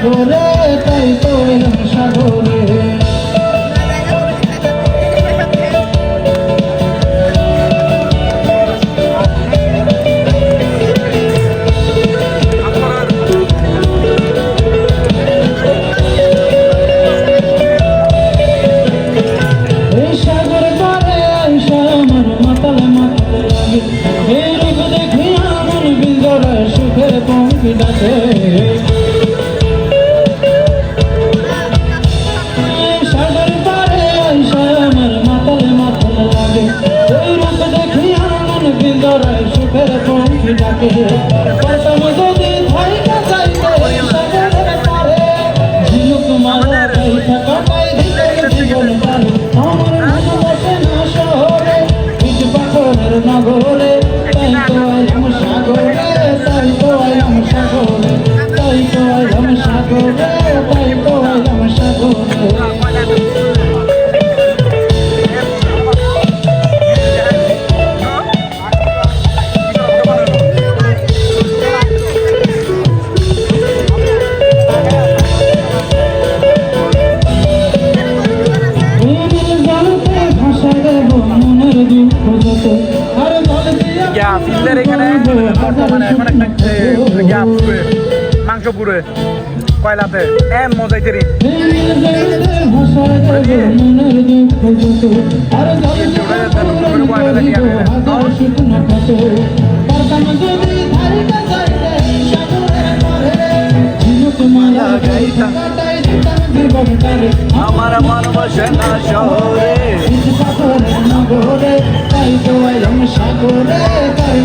সাগরে তাই তো এলাম সাগরে সুখের পঙ্কি ডাকে সাগর পারে আইসা আমার মাতালে মাতাল লাগে ওই রূপ দেখিয়া মন বিন্দরায় সুখের পঙ্কি ডাকে পাতাম যদি থাইকা যাইতে সাগরের পারে ঝিনুক মালা পয়সা কাটাই দিতে জীবন পারে আমার মন বসে না শহরে ইট পাথরের নগরে তাই তো এলাম সাগরে তাই তো এলাম সাগরে তাই তো এলাম সাগরে তাই তো এলাম সাগরে ফিল্ডের এখানে বর্তমানে এখন একটা মাংস পুরে কয়লাতে মজাই তেরি আমার মন বসে না শহরে নগরে তাই তো এলাম সাগরে তাই